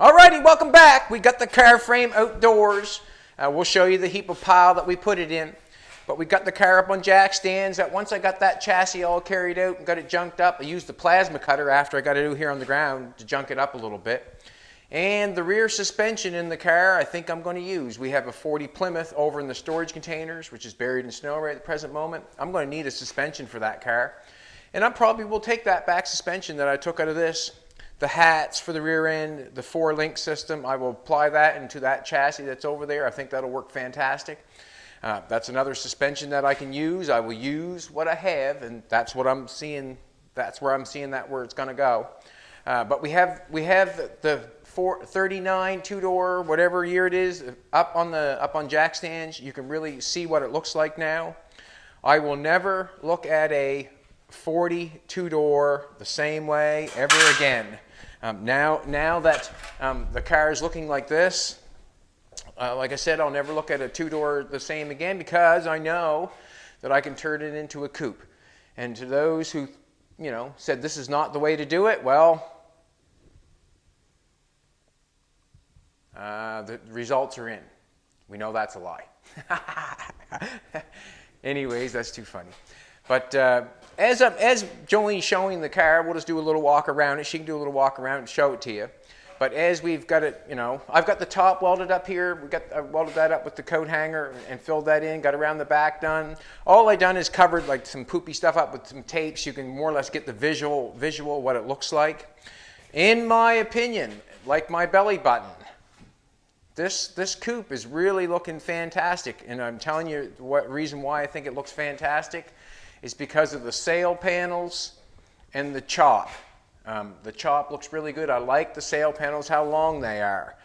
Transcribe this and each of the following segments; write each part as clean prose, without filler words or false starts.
Alrighty, welcome back. We got the car frame outdoors. We'll show you the heap of pile that we put it in. But we got the car up on jack stands. Once I got that chassis all carried out and got it junked up, I used the plasma cutter after I got it out here on the ground to junk it up a little bit. And the rear suspension in the car, I think I'm going to use. We have a 40 Plymouth over in the storage containers, which is buried in snow right at the present moment. I'm going to need a suspension for that car. And I probably will take that back suspension that I took out of this, the hats for the rear end, the 4-link system, I will apply that into that chassis that's over there. I think that'll work fantastic. That's another suspension that I can use. I will use what I have, and that's what I'm seeing. That's where I'm seeing that where it's going to go. But we have the 39 two-door, whatever year it is, up on jack stands. You can really see what it looks like now. I will never look at a 40 two-door the same way ever again. Now that the car is looking like this, like I said, I'll never look at a two-door the same again because I know that I can turn it into a coupe. And to those who, said this is not the way to do it, well, the results are in. We know that's a lie. Anyways, that's too funny. But as Jolene's showing the car, we'll just do a little walk around it. She can do a little walk around and show it to you. But as we've got it, I've got the top welded up here. I welded that up with the coat hanger and filled that in, got around the back done. All I done is covered like some poopy stuff up with some tapes. You can more or less get the visual what it looks like. In my opinion, like my belly button, this coupe is really looking fantastic. And I'm telling you what reason why I think it looks fantastic is because of the sail panels and the chop. The chop looks really good. I like the sail panels, how long they are.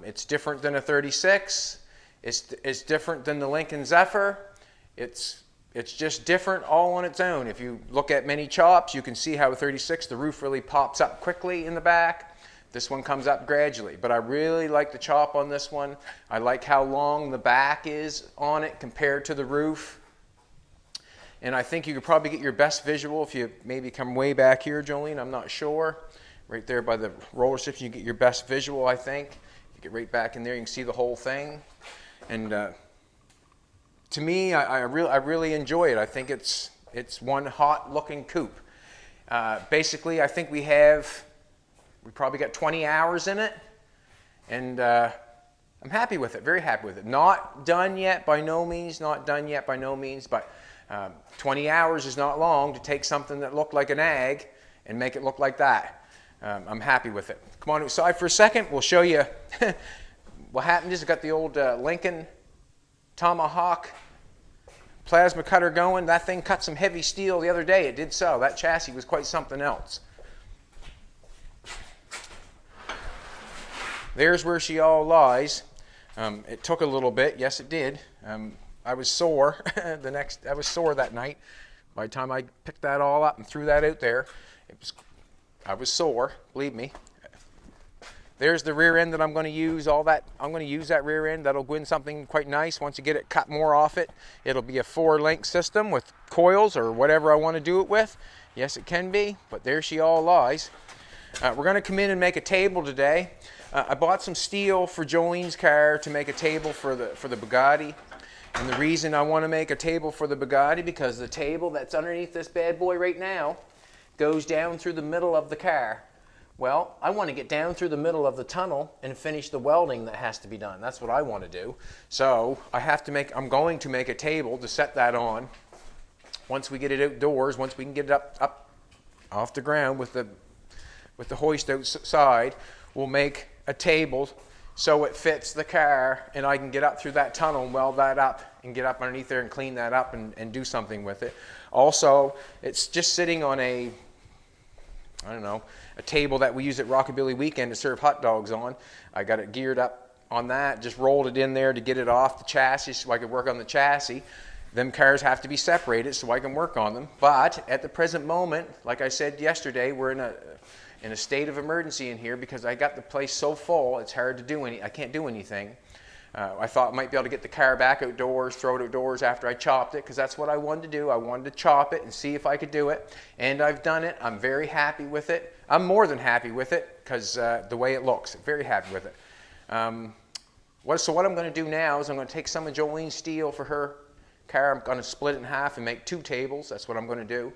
It's different than a 36. It's different than the Lincoln Zephyr. It's just different all on its own. If you look at many chops, you can see how a 36, the roof really pops up quickly in the back. This one comes up gradually. But I really like the chop on this one. I like how long the back is on it compared to the roof. And I think you could probably get your best visual if you maybe come way back here, Jolene, I'm not sure. Right there by the roller strips, you get your best visual, I think. You get right back in there, you can see the whole thing. And to me, I really enjoy it. I think it's one hot-looking coupe. Basically, I think we probably got 20 hours in it. And I'm happy with it, very happy with it. Not done yet, by no means, but 20 hours is not long to take something that looked like an ag and make it look like that. I'm happy with it. Come on outside for a second. We'll show you what happened is I got the old Lincoln Tomahawk plasma cutter going. That thing cut some heavy steel the other day. It did so. That chassis was quite something else. There's where she all lies. It took a little bit. Yes, it did. I was sore I was sore that night. By the time I picked that all up and threw that out there, I was sore, believe me. There's the rear end that I'm going to use. I'm going to use that rear end. That'll go in something quite nice. Once you get it cut more off it, it'll be a 4-link system with coils or whatever I want to do it with. Yes, it can be, but there she all lies. We're going to come in and make a table today. I bought some steel for Jolene's car to make a table for the Bugatti. And the reason I want to make a table for the Bugatti, because the table that's underneath this bad boy right now goes down through the middle of the car. Well, I want to get down through the middle of the tunnel and finish the welding that has to be done. That's what I want to do. So I'm going to make a table to set that on. Once we get it outdoors, once we can get it up off the ground with the hoist outside, we'll make a table so it fits the car, and I can get up through that tunnel and weld that up and get up underneath there and clean that up and do something with it. Also, it's just sitting on a table that we use at Rockabilly Weekend to serve hot dogs on. I got it geared up on that, just rolled it in there to get it off the chassis so I could work on the chassis. Them cars have to be separated so I can work on them. But at the present moment, like I said yesterday, we're in a state of emergency in here because I got the place so full, it's hard to do I can't do anything. I thought I might be able to get the car back outdoors, throw it outdoors after I chopped it, because that's what I wanted to do. I wanted to chop it and see if I could do it, and I've done it. I'm very happy with it. I'm more than happy with it because the way it looks. Very happy with it. So what I'm going to do now is I'm going to take some of Jolene's steel for her car. I'm going to split it in half and make 2 tables. That's what I'm going to do.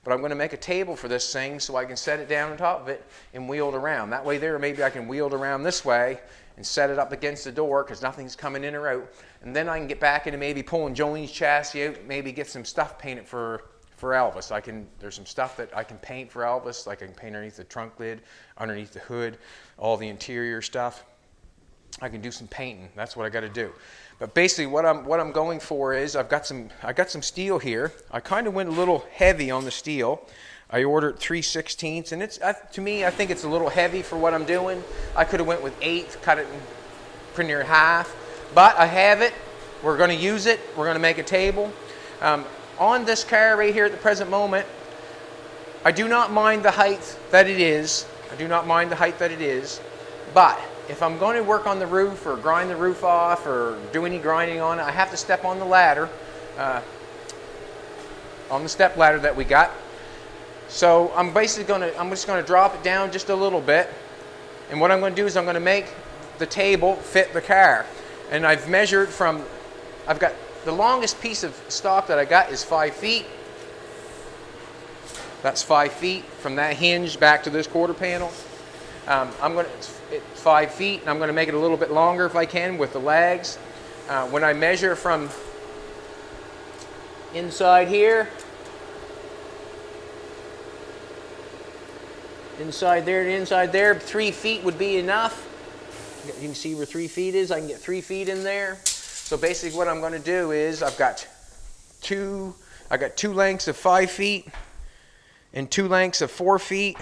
But I'm going to make a table for this thing so I can set it down on top of it and wheel it around. That way there, maybe I can wheel it around this way and set it up against the door because nothing's coming in or out. And then I can get back into maybe pulling Jolene's chassis out, maybe get some stuff painted for Elvis. There's some stuff that I can paint for Elvis, like I can paint underneath the trunk lid, underneath the hood, all the interior stuff. I can do some painting. That's what I got to do. But basically what I'm going for is I got some steel here. I kind of went a little heavy on the steel. I ordered 3/16, and it's to me I think it's a little heavy for what I'm doing. I could have went with 1/8, cut it in pretty near half, but I have it. We're going to use it. We're going to make a table. On this car right here at the present moment, I do not mind the height that it is. I do not mind the height that it is, but if I'm going to work on the roof or grind the roof off or do any grinding on it, I have to step on the ladder, on the step ladder that we got. So I'm just going to drop it down just a little bit. And what I'm going to do is I'm going to make the table fit the car. And I've measured I've got the longest piece of stock that I got is 5 feet. That's 5 feet from that hinge back to this quarter panel. It's 5 feet, and I'm going to make it a little bit longer if I can with the legs. When I measure from inside here, inside there to inside there, 3 feet would be enough. You can see where 3 feet is. I can get 3 feet in there. So basically what I'm going to do is I've got two lengths of 5 feet and 2 lengths of 4 feet.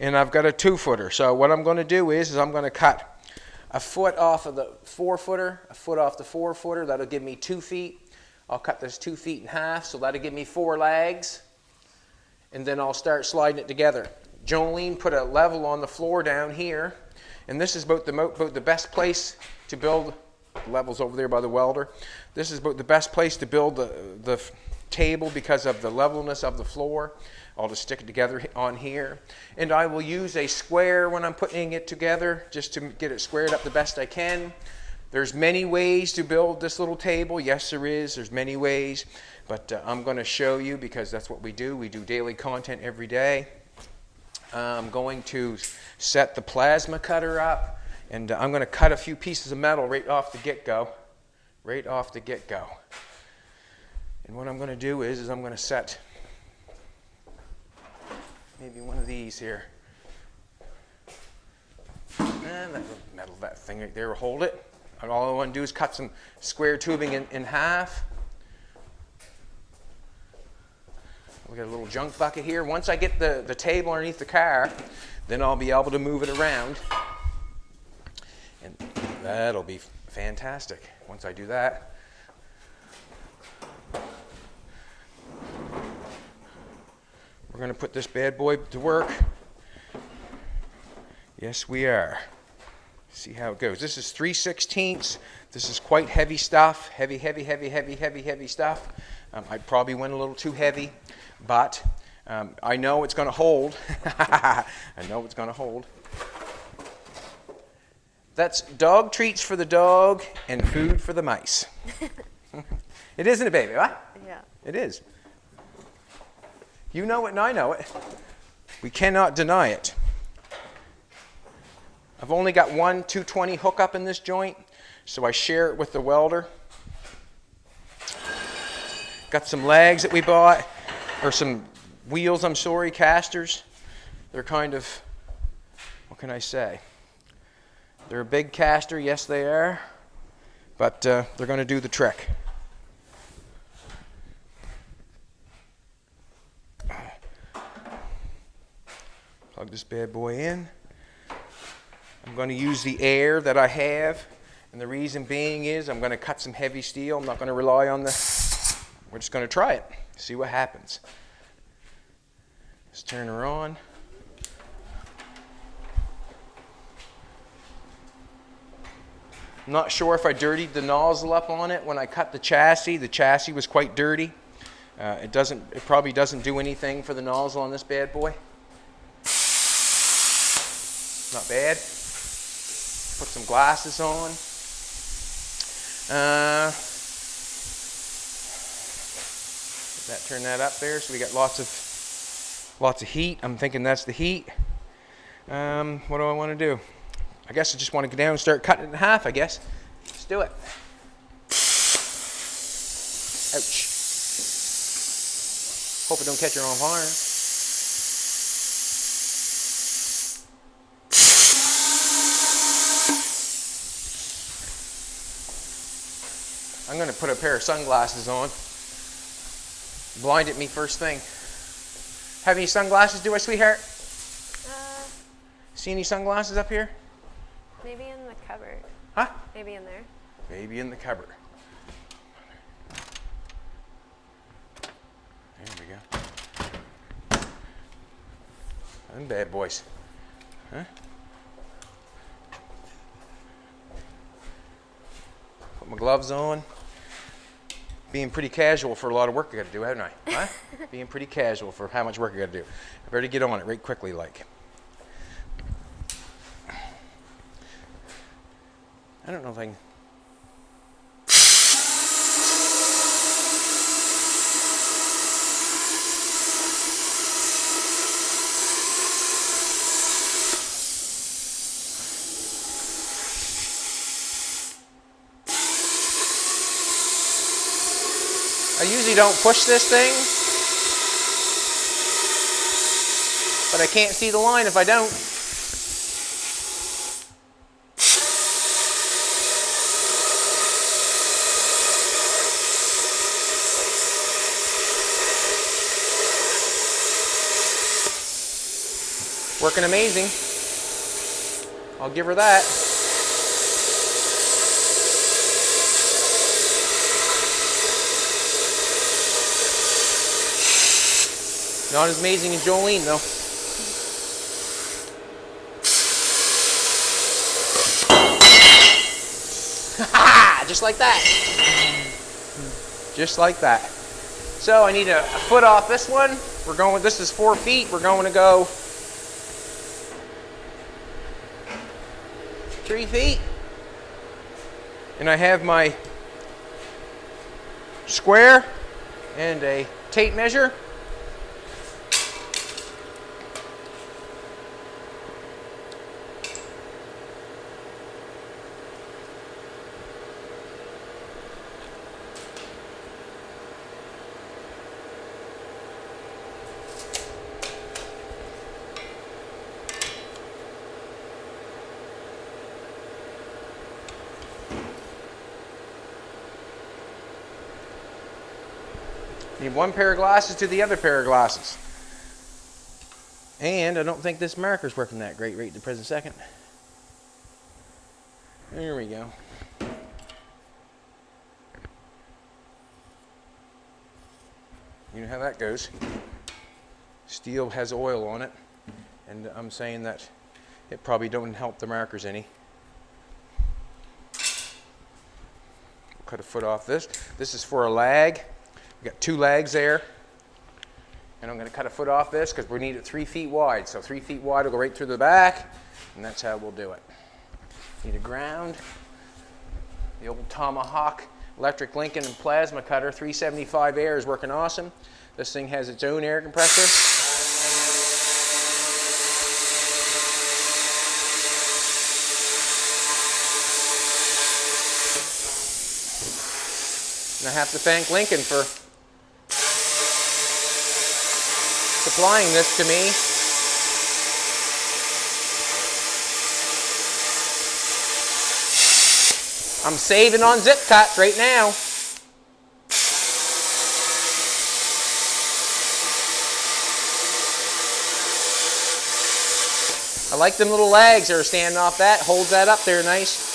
And I've got a 2-footer. So what I'm going to do is I'm going to cut a foot off of the 4-footer, a foot off the 4-footer. That'll give me 2 feet. I'll cut this 2 feet in half, so that'll give me 4 legs. And then I'll start sliding it together. Jolene put a level on the floor down here, and this is about the best place to build. The level's over there by the welder. This is about the best place to build the table because of the levelness of the floor. I'll just stick it together on here, and I will use a square when I'm putting it together just to get it squared up the best I can. There's many ways to build this little table. Yes, there is. There's many ways, but I'm going to show you because that's what we do. We do daily content every day. I'm going to set the plasma cutter up, and I'm going to cut a few pieces of metal right off the get-go. Right off the get-go. And what I'm going to do is I'm going to set maybe one of these here. And that thing right there will hold it. And all I want to do is cut some square tubing in half. We got a little junk bucket here. Once I get the table underneath the car, then I'll be able to move it around. And that'll be fantastic once I do that. We're going to put this bad boy to work. Yes, we are. See how it goes. This is 3/16. This is quite heavy stuff. Heavy stuff. I probably went a little too heavy, but I know it's going to hold. I know it's going to hold. That's dog treats for the dog and food for the mice. It isn't it, baby? What? Yeah. It is. You know it and I know it. We cannot deny it. I've only got one 220 hookup in this joint, so I share it with the welder. Got some legs that we bought, or some wheels, I'm sorry, casters. They're kind of, what can I say? They're a big caster, yes they are, but they're going to do the trick. Plug this bad boy in. I'm going to use the air that I have, and the reason being is I'm going to cut some heavy steel. I'm not going to rely on we're just going to try it, see what happens. Let's turn her on. I'm not sure if I dirtied the nozzle up on it when I cut the chassis. The chassis was quite dirty. It probably doesn't do anything for the nozzle on this bad boy. Not bad. Put some glasses on. Turn that up there, so we got lots of heat. I'm thinking that's the heat. What do I want to do? I guess I just want to go down and start cutting it in half, I guess. Let's do it. Ouch. Hope it don't catch her on fire. I'm going to put a pair of sunglasses on. Blinded me first thing. Have any sunglasses, do I, sweetheart? See any sunglasses up here? Maybe in the cupboard. Huh? Maybe in there. Maybe in the cupboard. There we go. Them bad boys. Huh? Put my gloves on. Being pretty casual for a lot of work I got to do, haven't I? Huh? Being pretty casual for how much work I got to do. I better get on it right quickly, like. I don't know if I can. I usually don't push this thing, but I can't see the line if I don't. Working amazing. I'll give her that. Not as amazing as Jolene, though. Just like that. Just like that. So I need a foot off this one. We're going with, this is 4 feet. We're going to go 3 feet. And I have my square and a tape measure. Need one pair of glasses to the other pair of glasses. And I don't think this marker's working that great right at the present second. There we go. You know how that goes. Steel has oil on it, and I'm saying that it probably don't help the markers any. Cut a foot off this. This is for a lag. We got 2 lags there, and I'm going to cut a foot off this because we need it 3 feet wide. So 3 feet wide will go right through the back, and that's how we'll do it. Need a ground. The old Tomahawk electric Lincoln and plasma cutter 375 air is working awesome. This thing has its own air compressor. And I have to thank Lincoln for supplying this to me. I'm saving on zip cuts right now. I like them little legs that are standing off that. Holds that up there nice.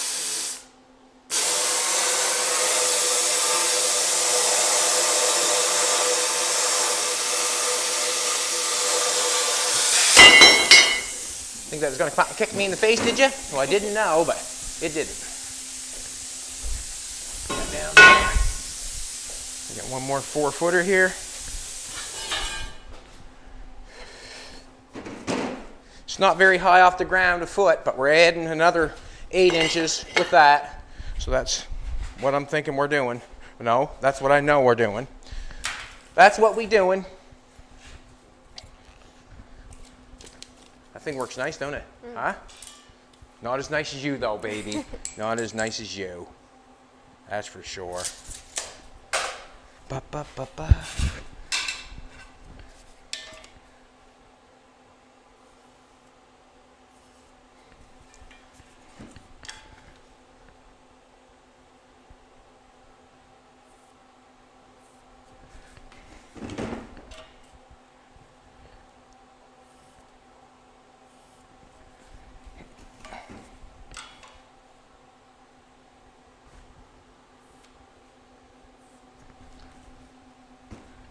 Think that was going to kick me in the face, did you? Well, I didn't know, but it didn't. down there. We got one more 4-footer here. It's not very high off the ground a foot, but we're adding another 8 inches with that. So that's what I'm thinking we're doing. No, that's what I know we're doing. That's what we doing. That thing works nice, don't it? Huh? Not as nice as you though, baby. Not as nice as you. That's for sure. Ba, ba, ba, ba.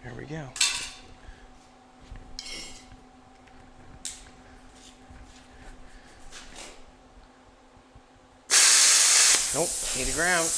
There we go. Nope, need a ground.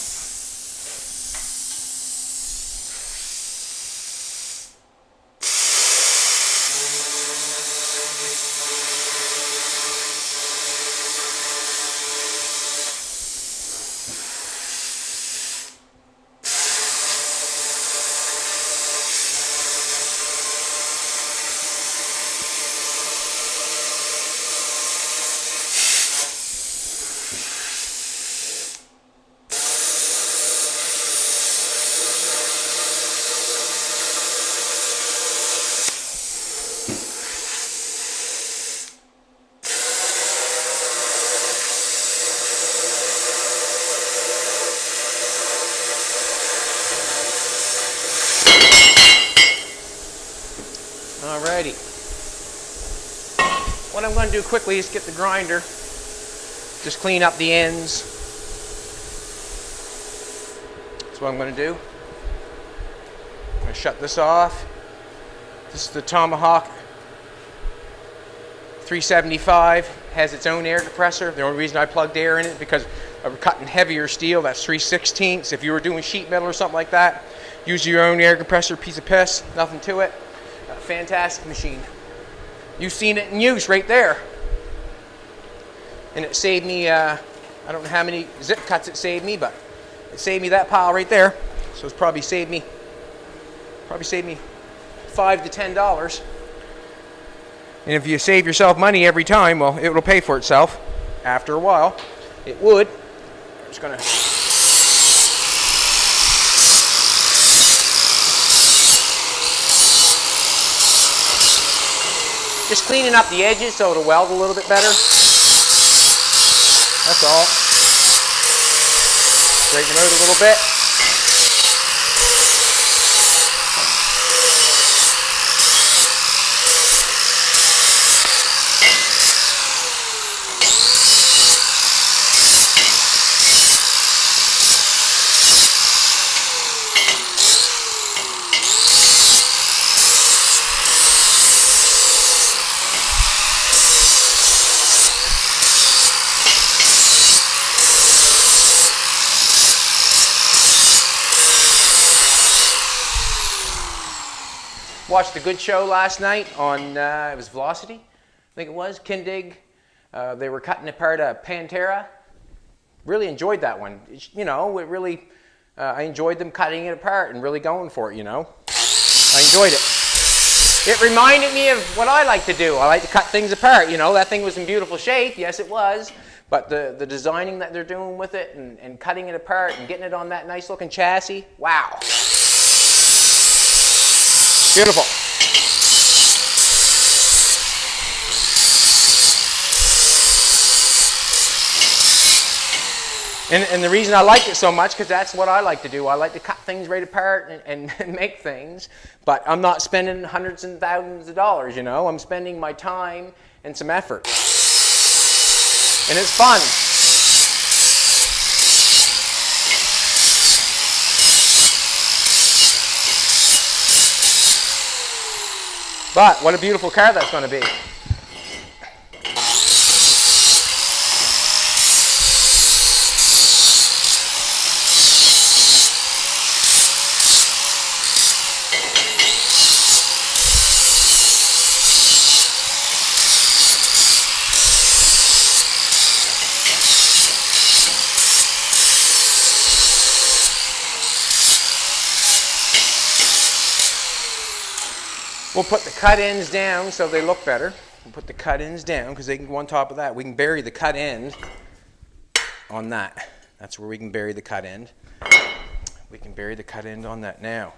Alrighty. What I'm going to do quickly is get the grinder, just clean up the ends. That's what I'm going to do. I'm going to shut this off. This is the Tomahawk 375. Has its own air compressor. The only reason I plugged air in it because we're cutting heavier steel. That's 3/16. If you were doing sheet metal or something like that, use your own air compressor. Piece of piss. Nothing to it. Fantastic machine. You've seen it in use right there. And it saved me, I don't know how many zip cuts it saved me, but it saved me that pile right there. So it's probably saved me $5 to $10. And if you save yourself money every time, well, it will pay for itself after a while. It would. I'm just gonna just cleaning up the edges so it'll weld a little bit better. That's all. Straighten them out a little bit. Watched the Good Show last night on, it was Velocity, I think it was, Kindig. They were cutting apart a Pantera. Really enjoyed that one. You know, it really, I enjoyed them cutting it apart and really going for it, you know. I enjoyed it. It reminded me of what I like to do. I like to cut things apart, you know. That thing was in beautiful shape, yes it was. But the designing that they're doing with it and cutting it apart and getting it on that nice looking chassis, wow. Beautiful. And the reason I like it so much, because that's what I like to do. I like to cut things right apart and make things, but I'm not spending hundreds and thousands of dollars, you know. I'm spending my time and some effort. And it's fun. But what a beautiful car that's going to be. We'll put the cut ends down so they look better. We'll put the cut ends down because they can go on top of that. We can bury the cut end on that. That's where we can bury the cut end. We can bury the cut end on that now.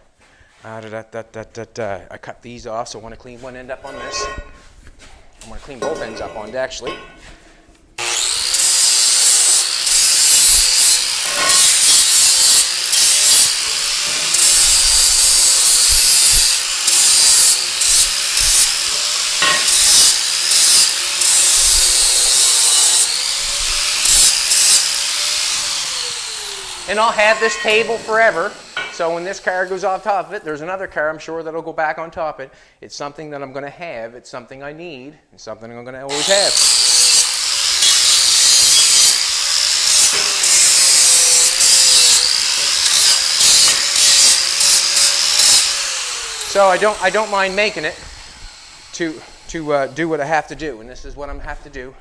I cut these off, so I want to clean one end up on this. I want to clean both ends up on it, actually. And I'll have this table forever. So when this car goes off top of it, there's another car I'm sure that'll go back on top of it. It's something that I'm going to have. It's something I need. It's something I'm going to always have. So I don't mind making it to do what I have to do, and this is what I'm have to do.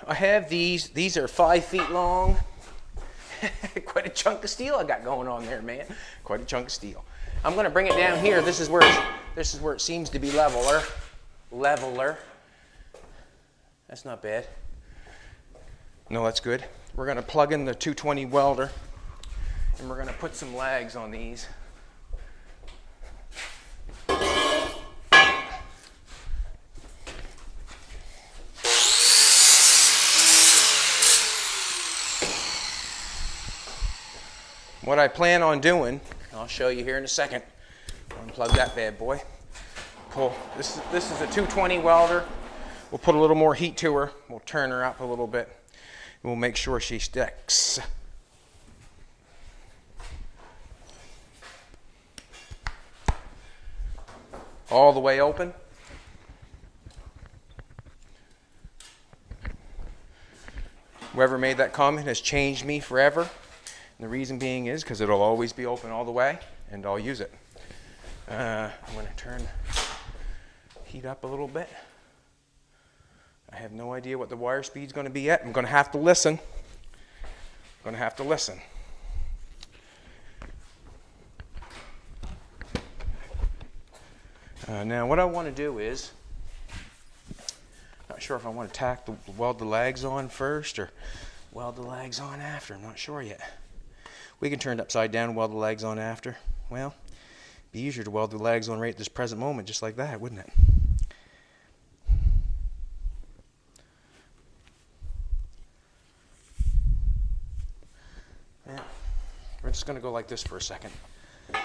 I have these. These are 5 feet long. Quite a chunk of steel I got going on there, man. Quite a chunk of steel. I'm going to bring it down here. This is where it seems to be leveler. That's not bad. No, that's good. We're going to plug in the 220 welder, and we're going to put some lags on these. What I plan on doing, I'll show you here in a second. Unplug that bad boy. Pull. This is a 220 welder. We'll put a little more heat to her. We'll turn her up a little bit. We'll make sure she sticks. All the way open. Whoever made that comment has changed me forever. And the reason being is because it'll always be open all the way, and I'll use it. I'm going to turn heat up a little bit. I have no idea what the wire speed's going to be yet. I'm going to have to listen. Now what I want to do is, not sure if I want to weld the lags on first or weld the lags on after. I'm not sure yet. We can turn it upside down and weld the legs on after. Well, it'd be easier to weld the legs on right at this present moment, just like that, wouldn't it? Yeah. We're just going to go like this for a second.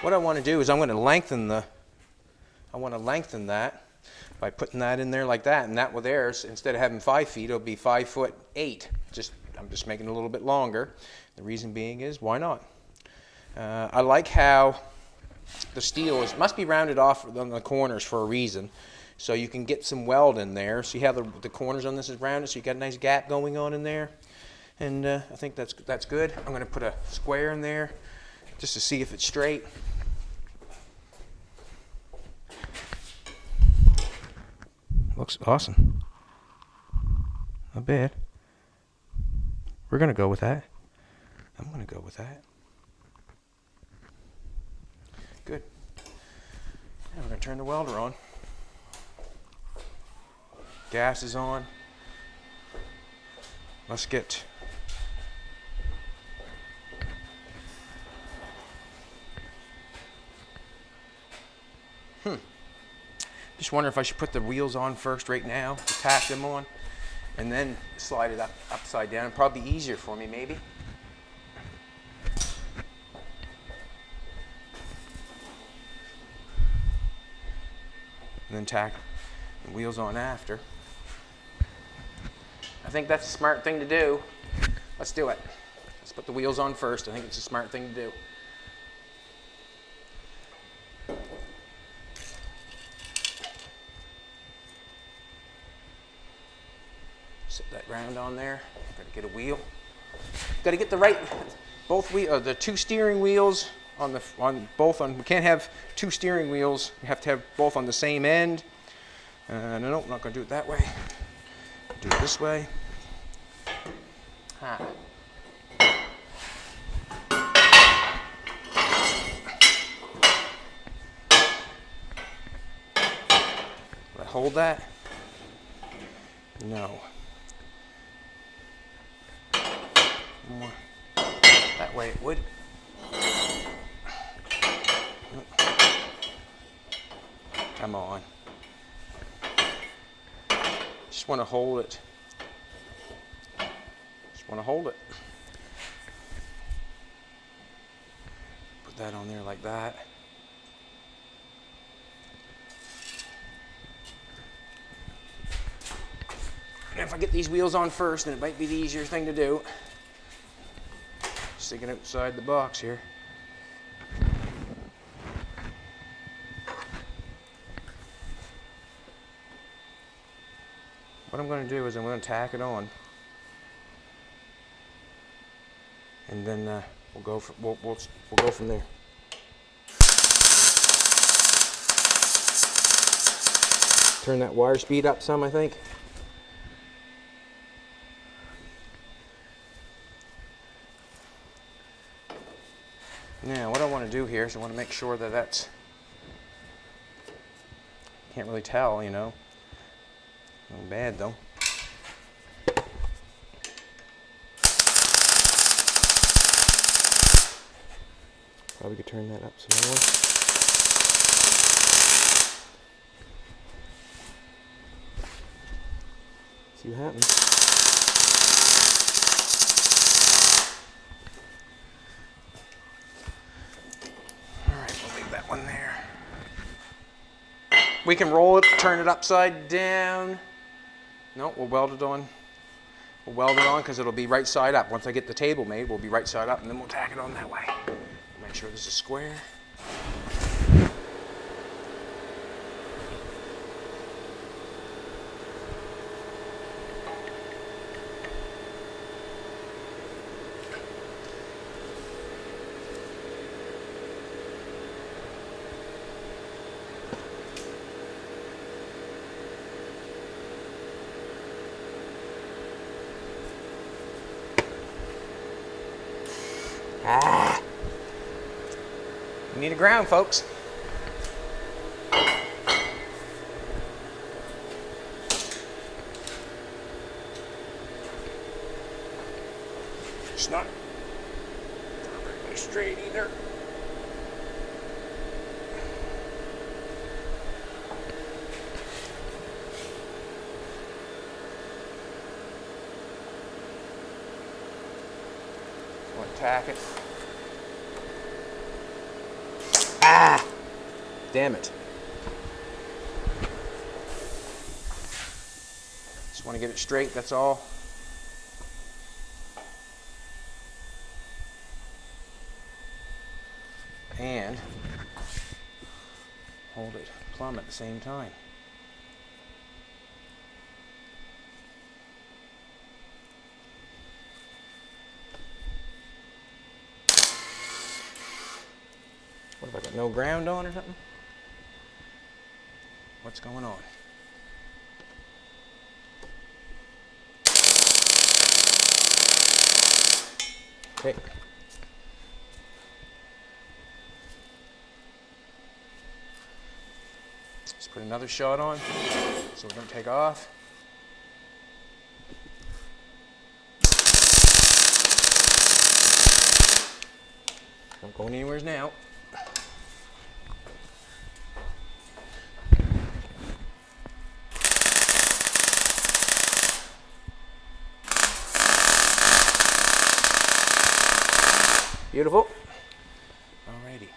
What I want to do is I'm going to lengthen that by putting that in there like that, and that with theirs, instead of having 5 feet, it'll be 5'8". I'm just making it a little bit longer. The reason being is, why not? I like how the steel must be rounded off on the corners for a reason, so you can get some weld in there. So you have the corners on this is rounded, so you got a nice gap going on in there, and I think that's good. I'm going to put a square in there just to see if it's straight. Looks awesome. Not bad. We're going to go with that. I'm going to go with that. Good. Now we're going to turn the welder on. Gas is on. Let's get Just wonder if I should put the wheels on first right now, to tack them on, and then slide it upside down. It'd probably be easier for me, maybe. And then tack the wheels on after. I think that's a smart thing to do. Let's do it. Let's put the wheels on first. I think it's a smart thing to do. Set that ground on there. Gotta get a wheel. Gotta get the right, the two steering wheels we can't have two steering wheels. We have to have both on the same end. No, I'm not gonna do it that way. Do it this way. Huh. Will I hold that? No. More. That way it would. Come on. Just want to hold it. Just want to hold it. Put that on there like that. And if I get these wheels on first, then it might be the easier thing to do. Just thinking outside the box here. What I'm going to do is I'm going to tack it on, and then we'll go from there. Turn that wire speed up some, I think. Now, what I want to do here is I want to make sure that that's, can't really tell, you know. No bad though. Probably could turn that up some more. See what happens. Alright, we'll leave that one there. We can roll it, turn it upside down. No, we'll weld it on. We'll weld it on because it'll be right side up. Once I get the table made, we'll be right side up, and then we'll tack it on that way. Make sure this is square. We need a ground, folks. It's not perfectly straight either. So I'll tack it. Ah! Damn it. Just want to get it straight, that's all. And hold it plumb at the same time. What, have I got no ground on or something? What's going on? Okay. Let's put another shot on so we don't take off. Not going anywhere now. Beautiful. Alrighty.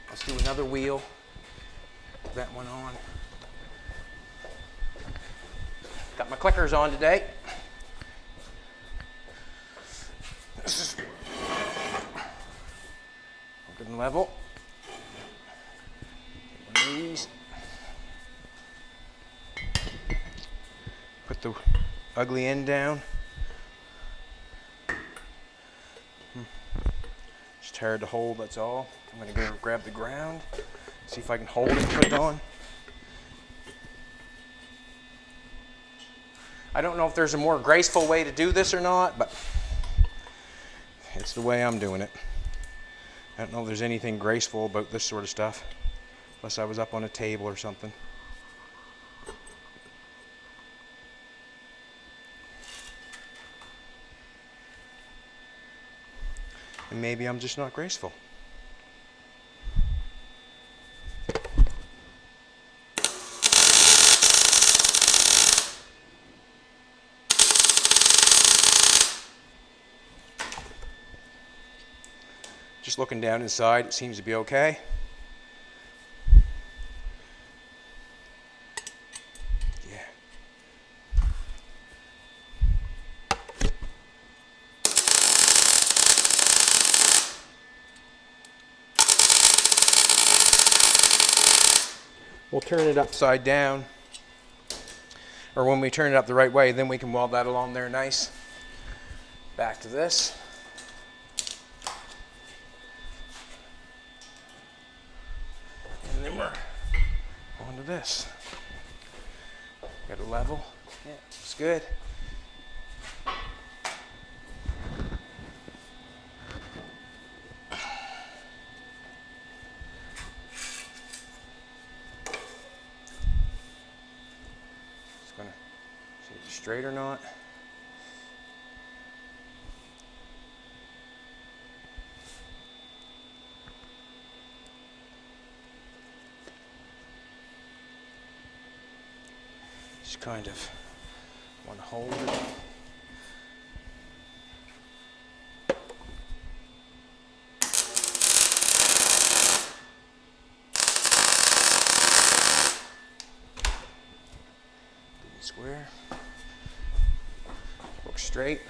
Let's do another wheel. Put that one on. Got my clickers on today. This is good and level. Take one of these. Put the ugly end down. Just hard to hold, that's all. I'm going to go grab the ground, see if I can hold it and put it on. I don't know if there's a more graceful way to do this or not, but it's the way I'm doing it. I don't know if there's anything graceful about this sort of stuff, unless I was up on a table or something. And maybe I'm just not graceful. Just looking down inside, it seems to be okay. Yeah. We'll turn it upside down, or when we turn it up the right way, then we can weld that along there nice. Back to this. And then we're on to this. Got a level. Yeah, it's good. Just gonna see if it's straight or not. Just kind of want to hold it. Square. Look straight.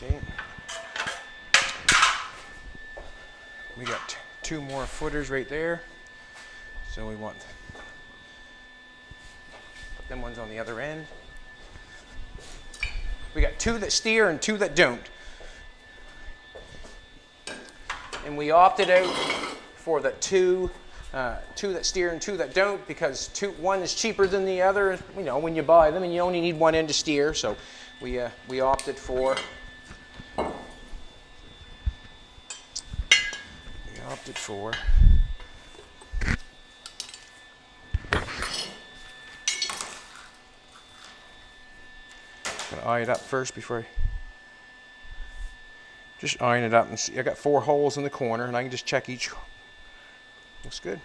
Okay. We got two more footers right there. So we want put them ones on the other end. We got two that steer and two that don't. And we opted out for the two that steer and two that don't because one is cheaper than the other, you know, when you buy them, and you only need one end to steer. So we opted for I'm gonna eye it up first before I just iron it up and see. I got 4 holes in the corner, and I can just check each. Looks good.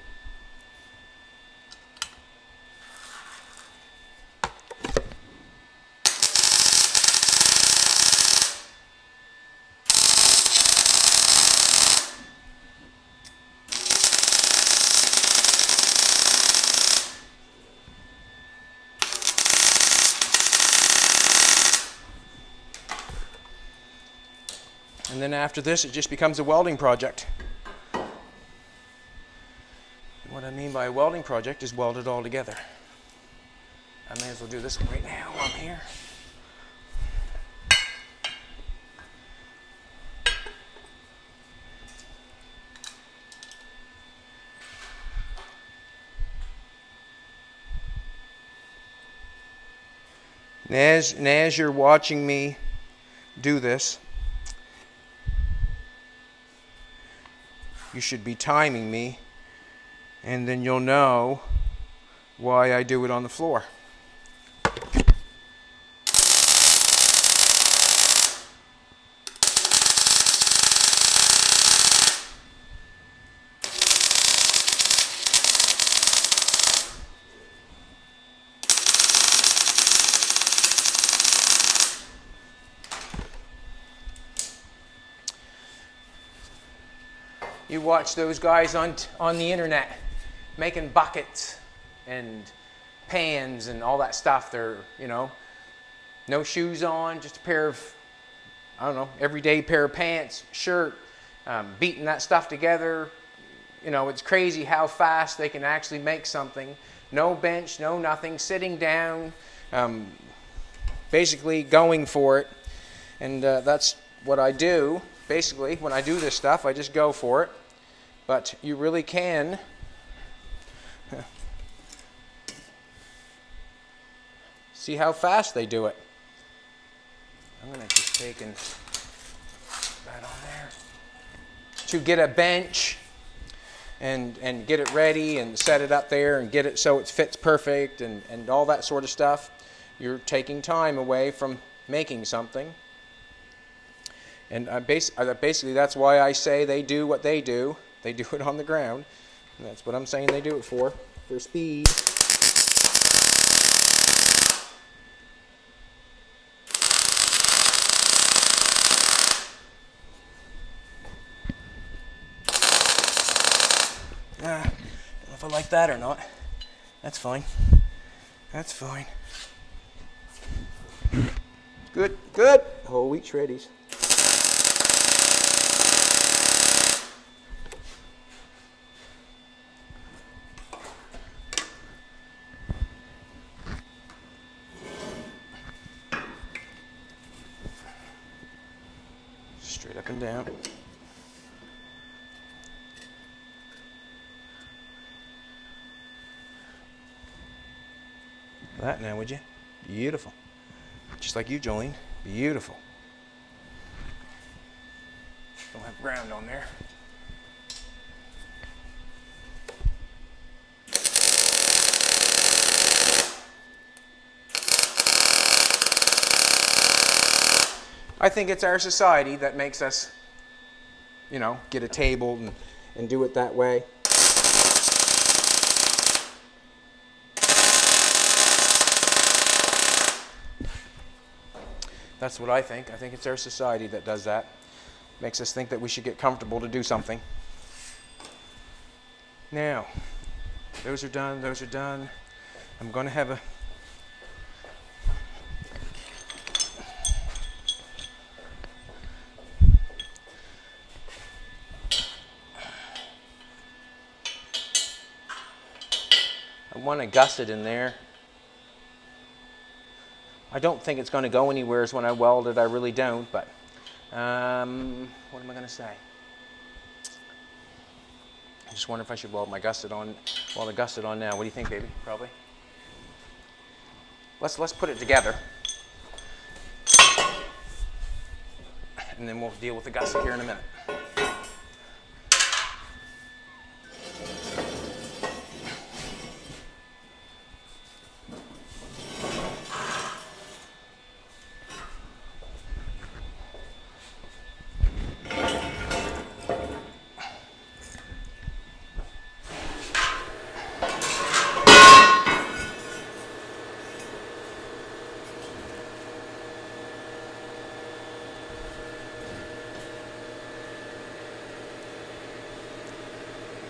And then after this, it just becomes a welding project. And what I mean by a welding project is weld it all together. I may as well do this one right now while I'm here. And as you're watching me do this, you should be timing me, and then you'll know why I do it on the floor. You watch those guys on the internet making buckets and pans and all that stuff. They're, you know, no shoes on, just a pair of, I don't know, everyday pair of pants, shirt, beating that stuff together. You know, it's crazy how fast they can actually make something. No bench, no nothing, sitting down, basically going for it. And that's what I do. Basically, when I do this stuff, I just go for it. But you really can see how fast they do it. I'm going to just take and that on there. To get a bench and get it ready and set it up there and get it so it fits perfect and all that sort of stuff, you're taking time away from making something. And basically that's why I say they do what they do. They do it on the ground. And that's what I'm saying they do it for speed. I don't know if I like that or not. That's fine. That's fine. Good, good. Whole wheat shreddies. Straight up and down. That now, would you? Beautiful. Just like you, Jolene. Beautiful. Don't have ground on there. I think it's our society that makes us, you know, get a table and do it that way. That's what I think. I think it's our society that does that. Makes us think that we should get comfortable to do something. Now, those are done, those are done. I'm going to have a... I want a gusset in there. I don't think it's going to go anywhere when I weld it. I really don't, but what am I going to say? I just wonder if I should weld my gusset on, weld a gusset on now. What do you think, baby? Probably. Let's put it together, and then we'll deal with the gusset here in a minute.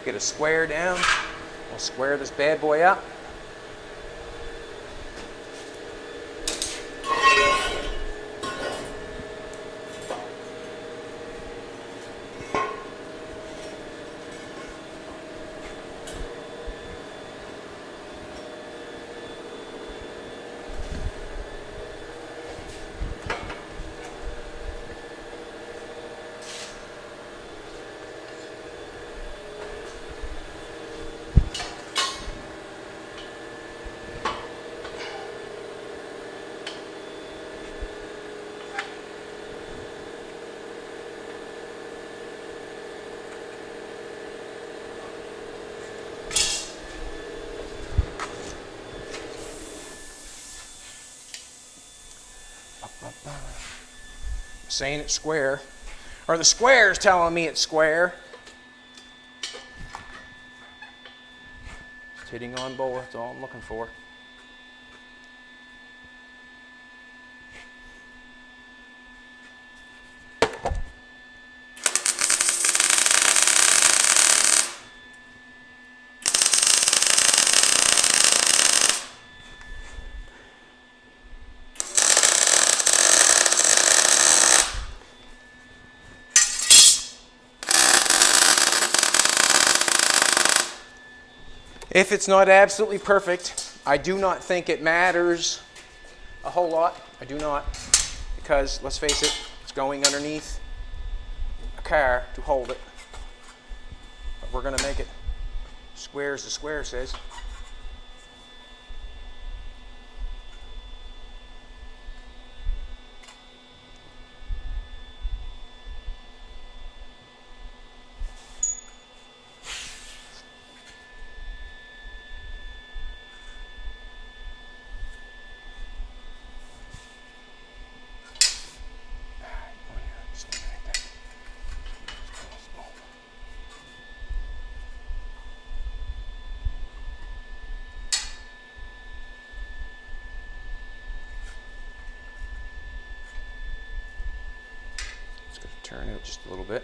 Get a square down. We'll square this bad boy up. Saying it's square, or the square's telling me it's square. It's hitting on both, that's all I'm looking for. If it's not absolutely perfect, I do not think it matters a whole lot. I do not, because let's face it, it's going underneath a car to hold it. But we're going to make it square as the square says. Turn it just a little bit.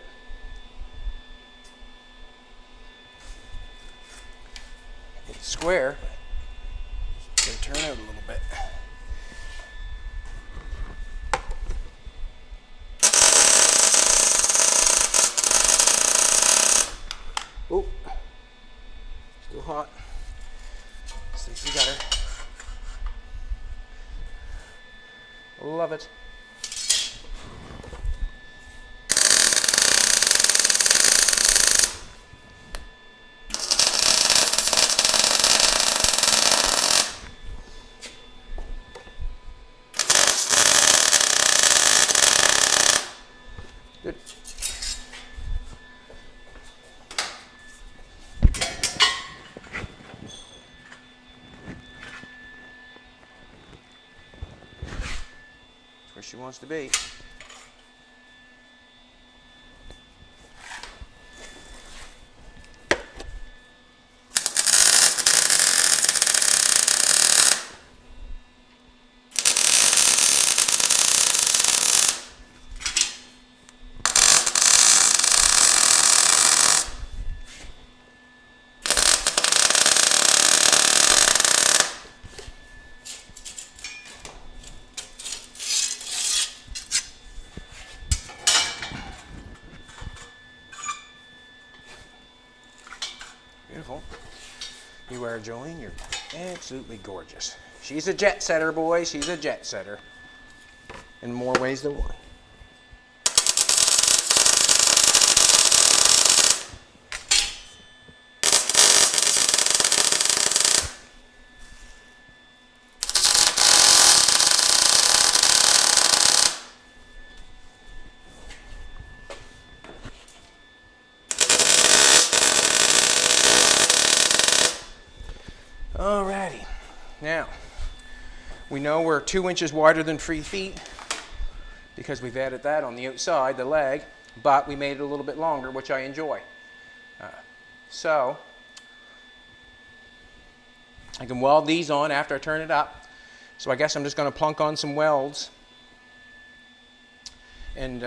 It's square, but it's going to turn out a little bit. Oh, still hot. Sticks together. Love it. Good. That's where she wants to be. Beautiful. You are, Jolene. You're absolutely gorgeous. She's a jet setter, boy. She's a jet setter. In more ways than one. Alrighty, now we know we're 2 inches wider than 3 feet because we've added that on the outside, the leg, but we made it a little bit longer, which I enjoy. So I can weld these on after I turn it up. So I guess I'm just going to plunk on some welds. And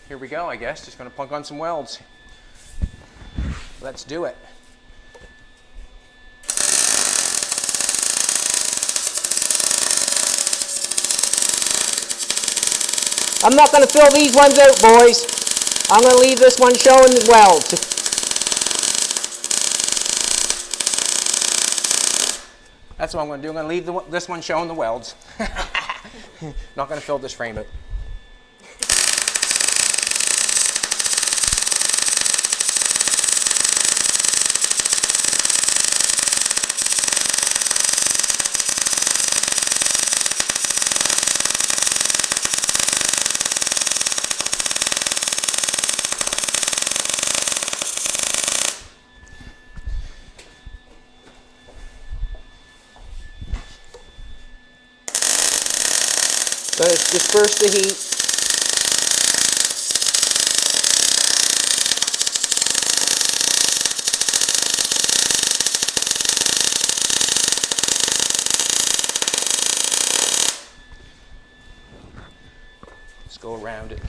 here we go, I guess. Just going to plunk on some welds. Let's do it. I'm not going to fill these ones out, boys. I'm going to leave this one showing the welds. That's what I'm going to do. I'm going to leave this one showing the welds. Not going to fill this frame out. So let's disperse the heat. Let's go around it.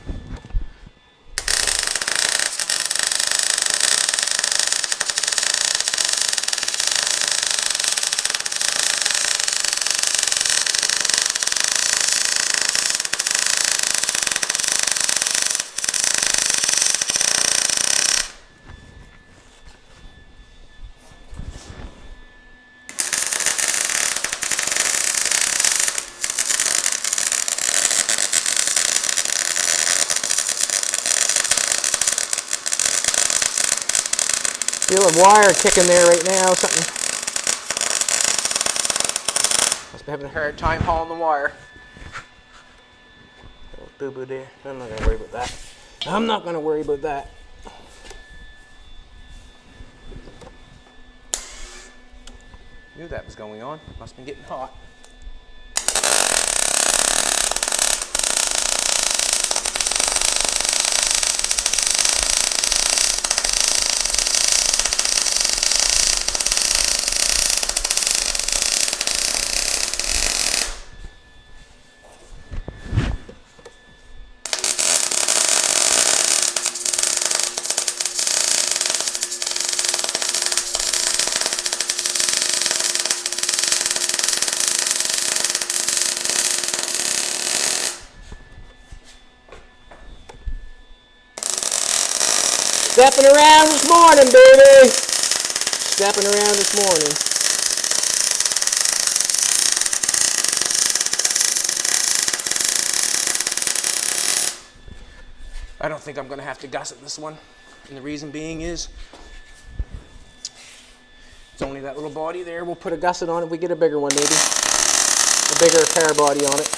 Feel a wire kicking there right now, something. Must be having a hard time hauling the wire. Little boo-boo there. I'm not going to worry about that. I'm not going to worry about that. Knew that was going on. Must have been getting hot. Stepping around this morning, baby. Stepping around this morning. I don't think I'm going to have to gusset this one. And the reason being is it's only that little body there. We'll put a gusset on it if we get a bigger one, maybe. A bigger car body on it.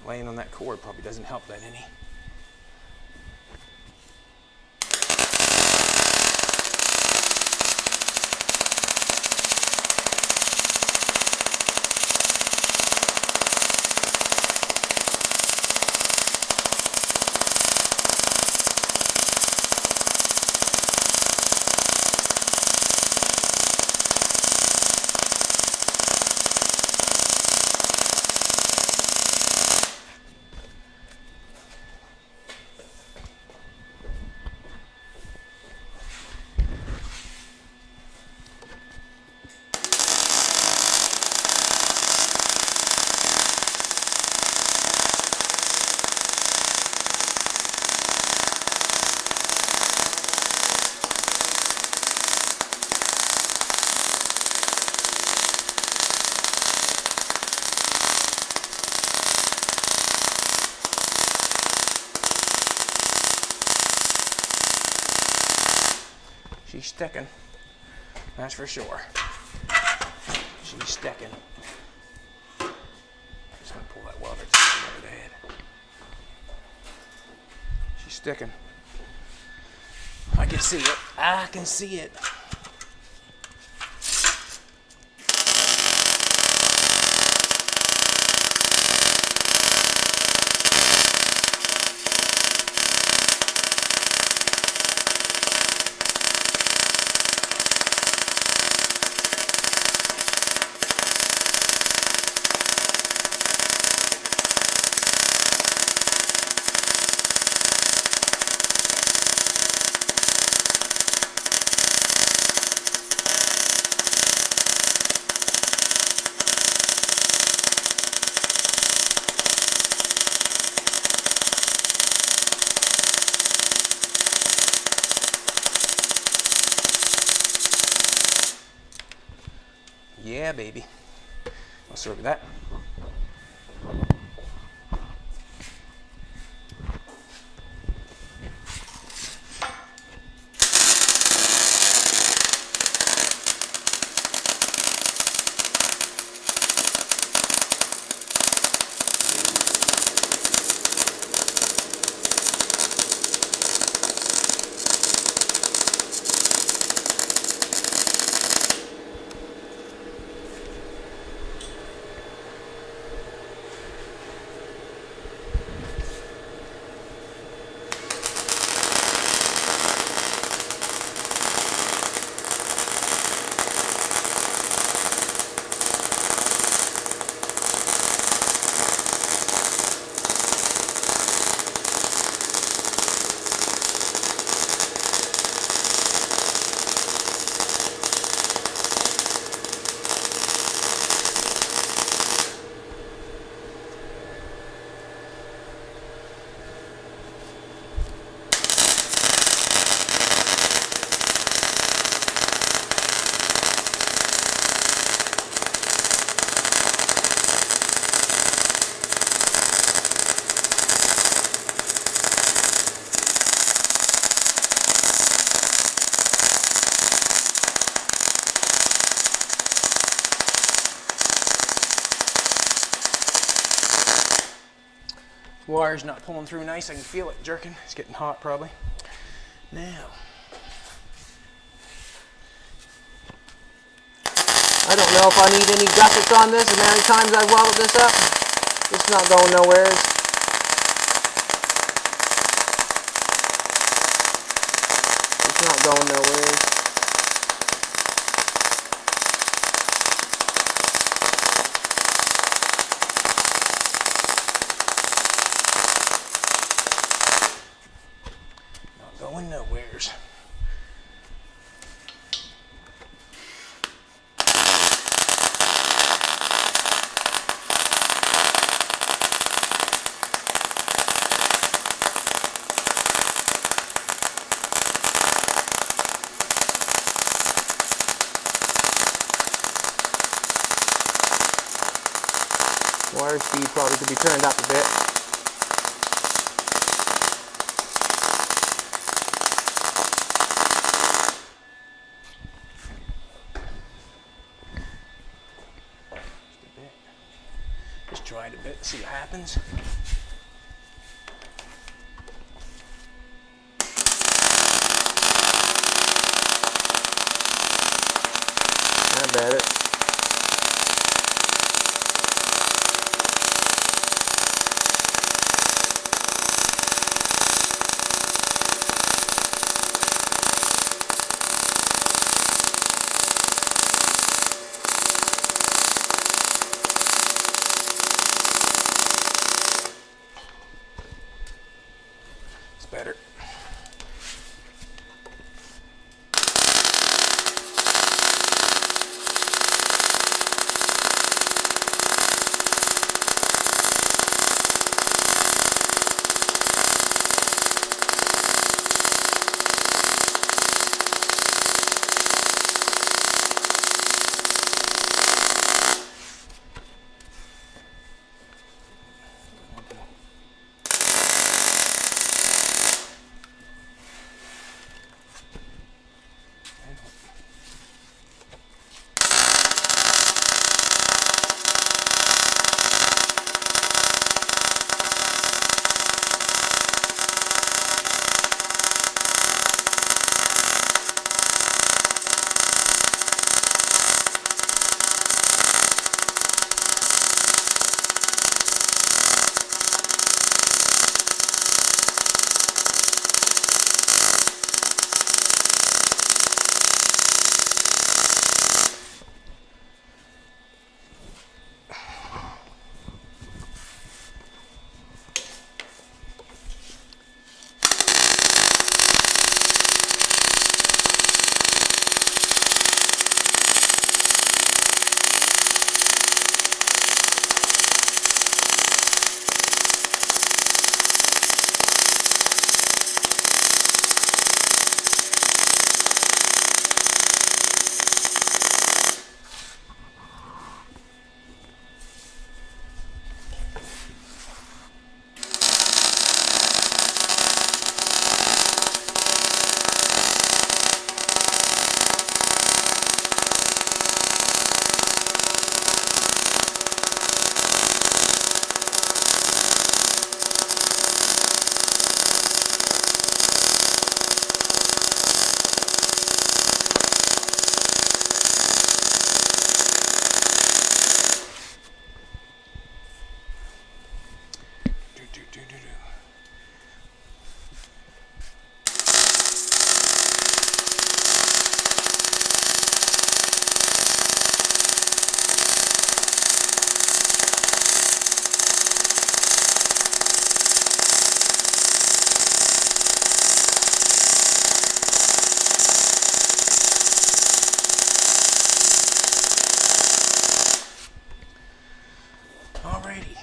Laying on that cord probably doesn't help that any. She's sticking, that's for sure. She's sticking. Just gonna pull that welder over the head. She's sticking. I can see it. I can see it. Yeah, baby. I'll start with that. Wire's not pulling through nice. I can feel it jerking. It's getting hot probably. Now, I don't know if I need any gussets on this. As many times I've welded this up, it's not going nowhere. It's not going nowhere. Not going nowheres. Wire speed probably could be turned up a bit. Just try it a bit, see what happens. I bet it. Better.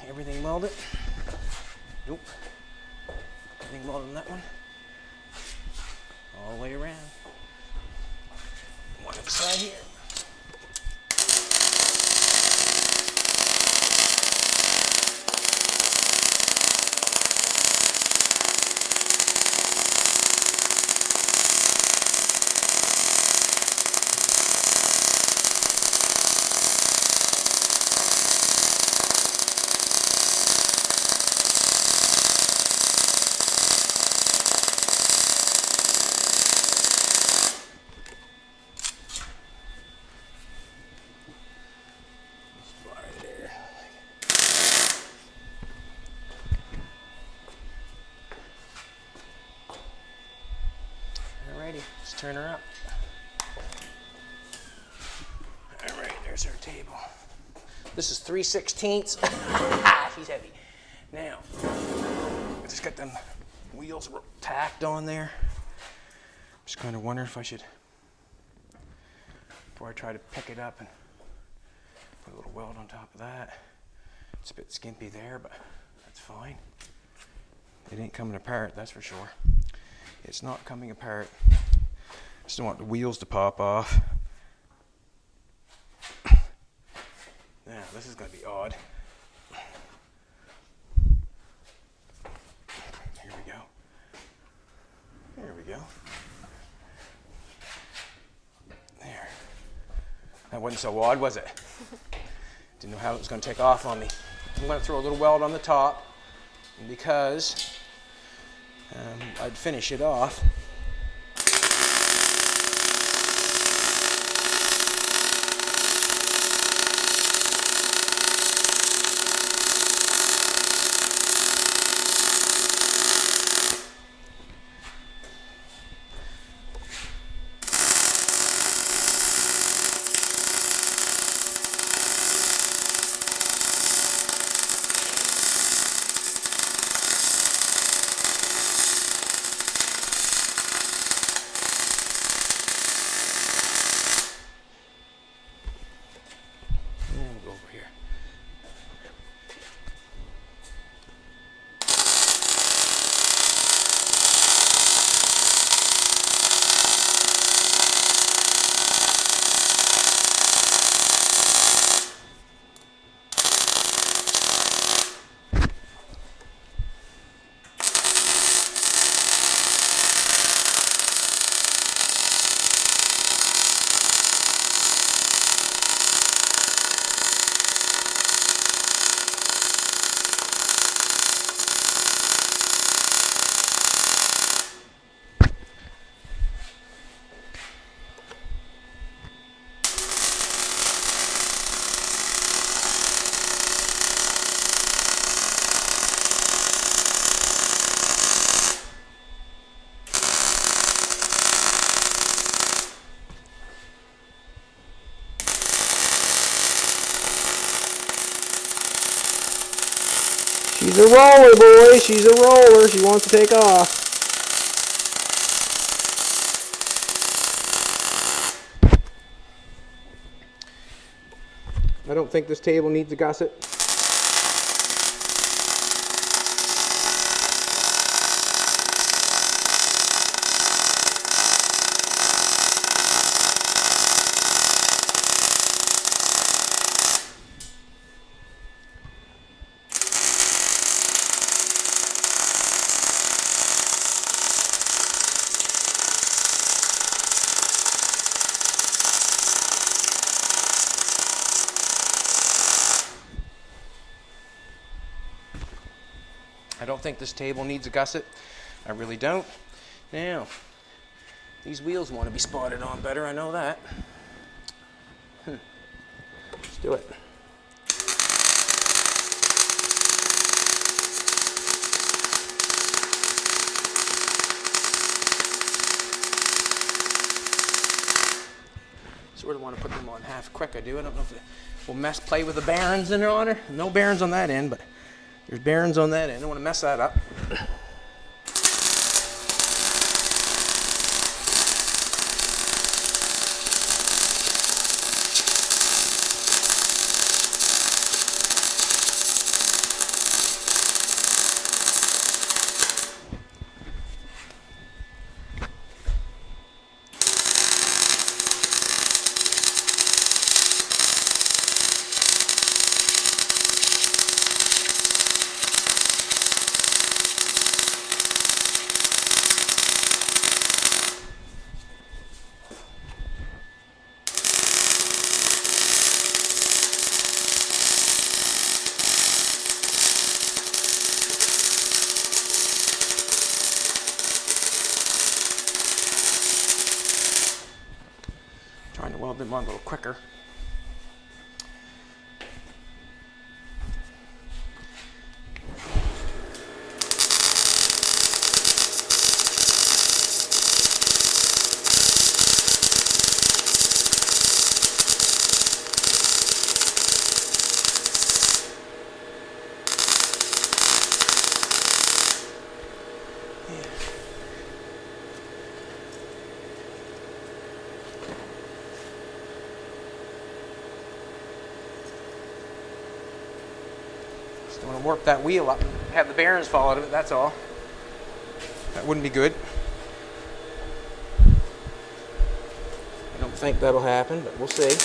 Everything welded. Nope. Everything welded on that one. All the way around. One other side here. turn her up. All right, there's our table. This is 3/16. She's heavy. Now, I just got them wheels tacked on there. Just kind of wondering if I should, before I try to pick it up and put a little weld on top of that. It's a bit skimpy there, but that's fine. It ain't coming apart, that's for sure. It's not coming apart. Just don't want the wheels to pop off. Now, this is going to be odd. Here we go. There we go. There. That wasn't so odd, was it? Didn't know how it was going to take off on me. I'm going to throw a little weld on the top, because I'd finish it off. She's a roller, boy. She's a roller. She wants to take off. I don't think this table needs a gusset. I don't think this table needs a gusset. I really don't. Now, these wheels want to be spotted on better, I know that. Let's do it. Sort of want to put them on half quick. I do. I don't know if it will play with the bearings in there on her. No bearings on that end, but there's bearings on that end. I don't want to mess that up. Trying to weld them on a little quicker. Just don't want to warp that wheel up, have the bearings fall out of it, that's all. That wouldn't be good. I don't think that'll happen, but we'll see.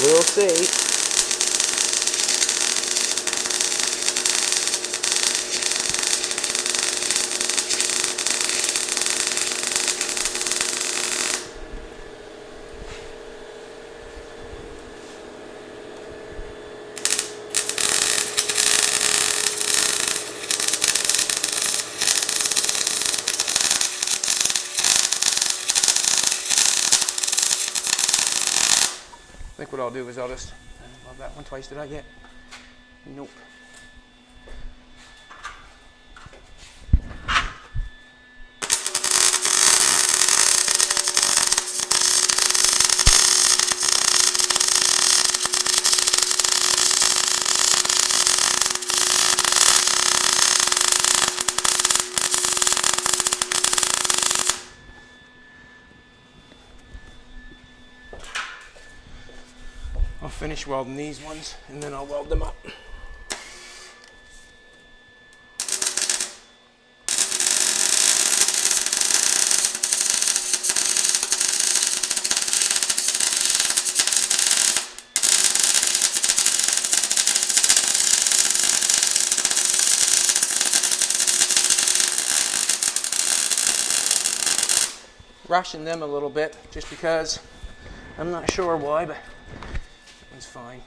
We'll see. I think what I'll do is I'll just, love that one twice, did I get? Nope. I'll finish welding these ones and then I'll weld them up. Rushing them a little bit just because I'm not sure why, but it's fine.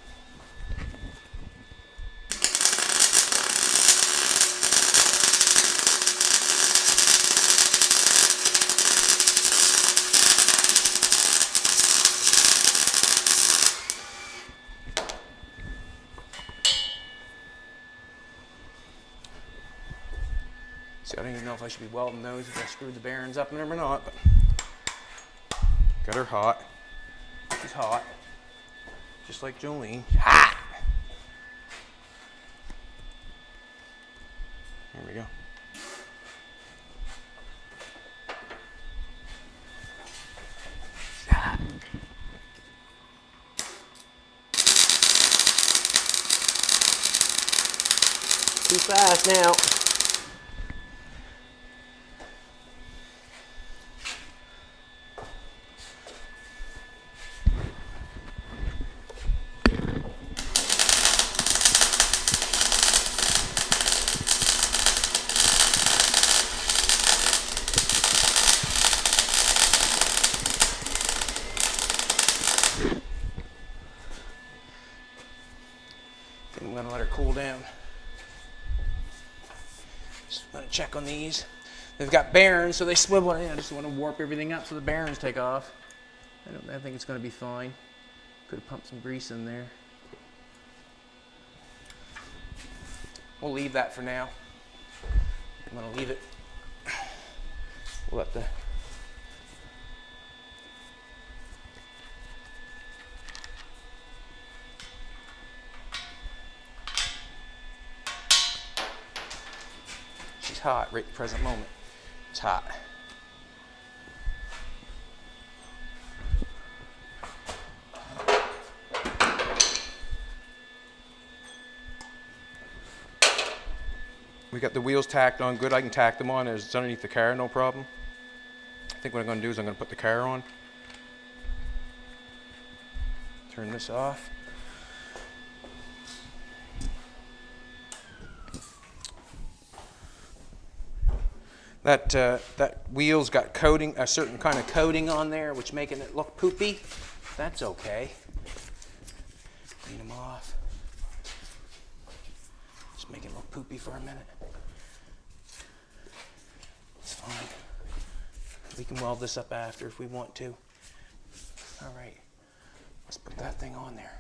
See, I don't even know if I should be welding those if I screwed the bearings up in them or not, but got her hot. She's hot. Just like Jolene. Hot! There we go. Hot. Too fast now. I'm going to let her cool down. Just going to check on these. They've got bearings, so they swivel in. I just want to warp everything up so the bearings take off. I think it's going to be fine. Could have pumped some grease in there. We'll leave that for now. I'm going to leave it. We'll let the hot right at the present moment. It's hot. We got the wheels tacked on good. I can tack them on as it's underneath the car, no problem. I think what I'm going to do is I'm going to put the car on. Turn this off. That wheel's got coating, a certain kind of coating on there, which making it look poopy. That's okay. Clean them off. Just make it look poopy for a minute. It's fine. We can weld this up after if we want to. All right, let's put that thing on there.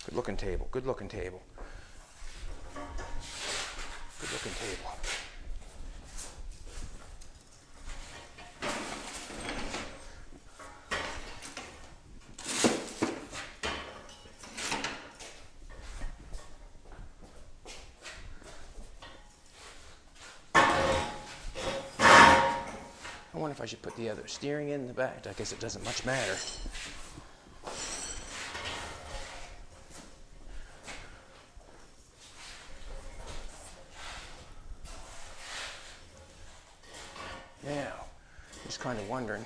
Good looking table, good looking table. Good looking table. wonder if I should put the other steering in the back. I guess it doesn't much matter. Now, just kind of wondering.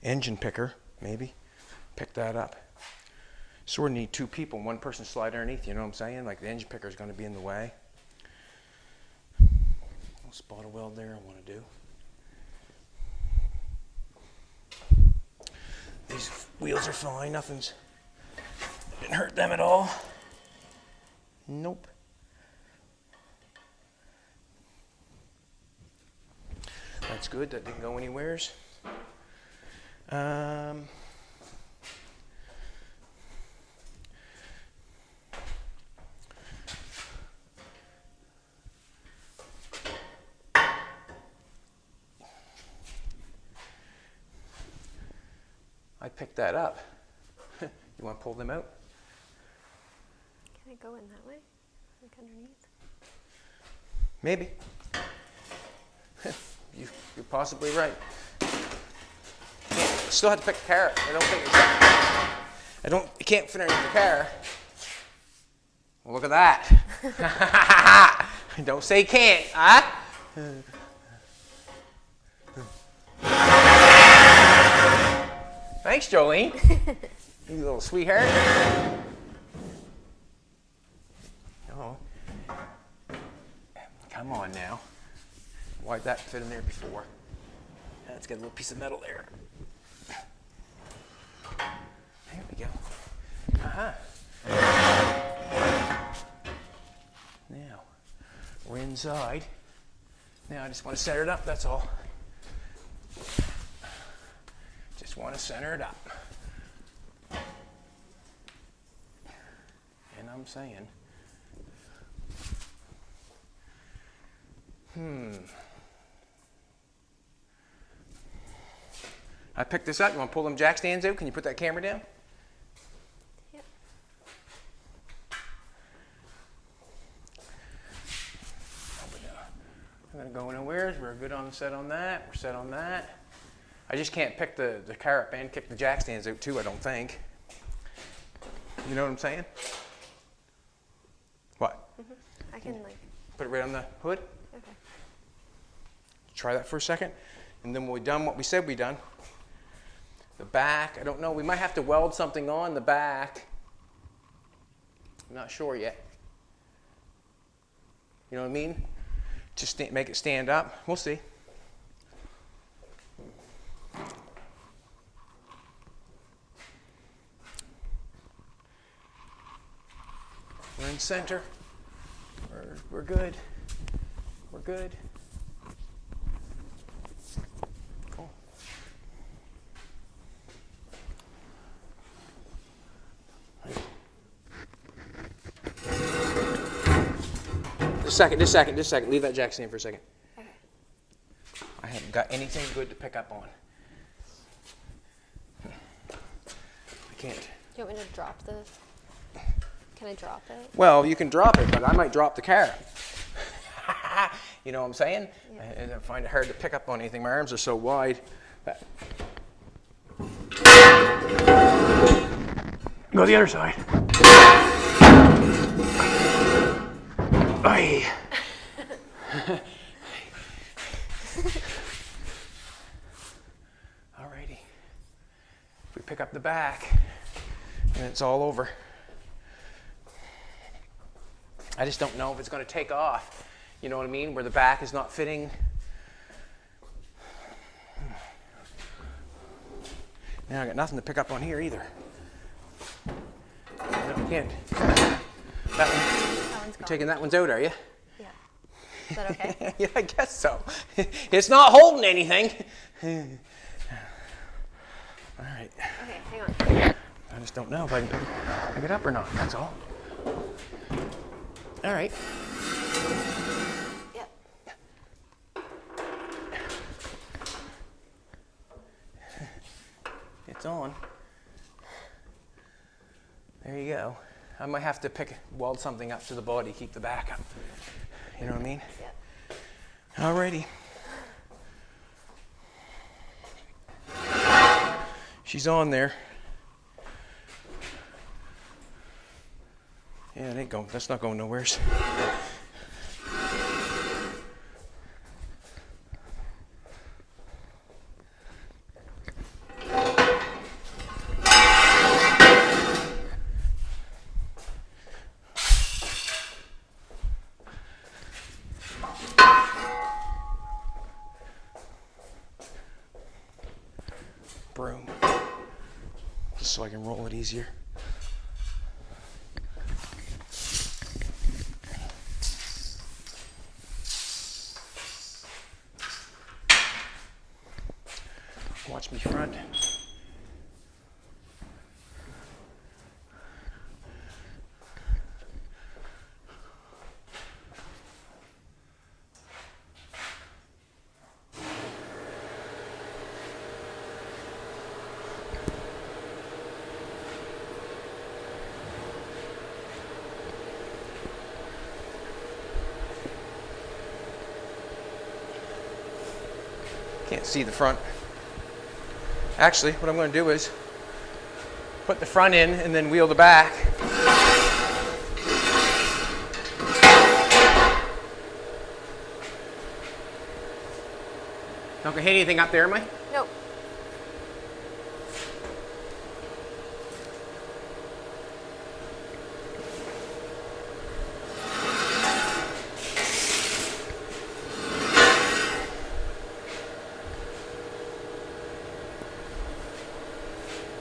Engine picker, maybe. Pick that up. Sort of need two people, one person slide underneath, you know what I'm saying? Like the engine picker is going to be in the way. Little spot of weld there I want to do. These wheels are fine, didn't hurt them at all. Nope. That's good, that didn't go anywheres. I picked that up. You want to pull them out? Can I go in that way? Like underneath? Maybe. You're possibly right. Still have to pick the car up. I don't think it's you can't fit underneath the car. Well, look at that. Don't say can't, huh? Thanks, Jolene. You little sweetheart. Oh. Come on now. Why'd that fit in there before? Let's get a little piece of metal there. There we go. Uh-huh. Now, we're inside. Now I just want to center it up, that's all. Just want to center it up. And I'm saying, I picked this up. You want to pull them jack stands out? Can you put that camera down? Yep. I'm going to go nowhere. We're good on set on that. We're set on that. I just can't pick the car up and kick the jack stands out too, I don't think. You know what I'm saying? What? I can like... Put it right on the hood? Okay. Try that for a second. And then when we're done what we said we done, the back, I don't know, we might have to weld something on the back. I'm not sure yet. You know what I mean? To make it stand up. We'll see. We're in center. We're good. We're good. Cool. Just a second. Leave that jack stand for a second. Okay. I haven't got anything good to pick up on. I can't. Do you want me to drop the... Can I drop it? Well, you can drop it, but I might drop the car. You know what I'm saying? Yeah. I find it hard to pick up on anything. My arms are so wide. Go the other side. Aye. Alrighty. If we pick up the back, and it's all over. I just don't know if it's going to take off. You know what I mean? Where the back is not fitting. Now I got nothing to pick up on here either. No, can't. That One's you're taking that one's out, are you? Yeah. Is that okay? Yeah, I guess so. It's not holding anything. All right. Okay, hang on. I just don't know if I can pick it up or not. That's all. All right. Yep. It's on. There you go. I might have to weld something up to the body, keep the back up. You know what I mean? Yeah. Alrighty. She's on there. Yeah, it ain't going. That's not going nowheres. Broom, just so I can roll it easier. Watch me front. Can't see the front. Actually, what I'm going to do is put the front in and then wheel the back. Not going to hit anything up there, am I? Nope.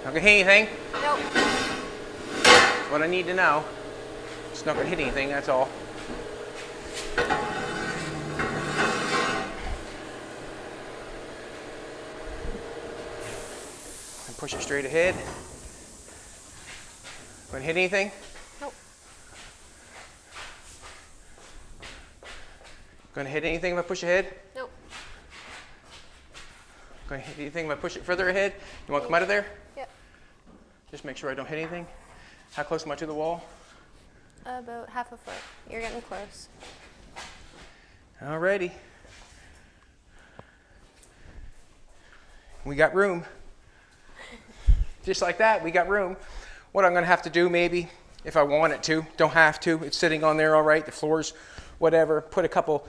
Not going to hit anything? Nope. That's what I need to know. It's not going to hit anything, that's all. And push it straight ahead. Going to hit anything? Nope. Going to hit anything if I push ahead? Nope. Going to hit anything if I push it further ahead? You want to come out of there? Yep. Just make sure I don't hit anything. How close am I to the wall? About half a foot. You're getting close. Alrighty. We got room. Just like that, we got room. What I'm going to have to do maybe, if I want it to, don't have to, it's sitting on there all right, the floor's whatever, put a couple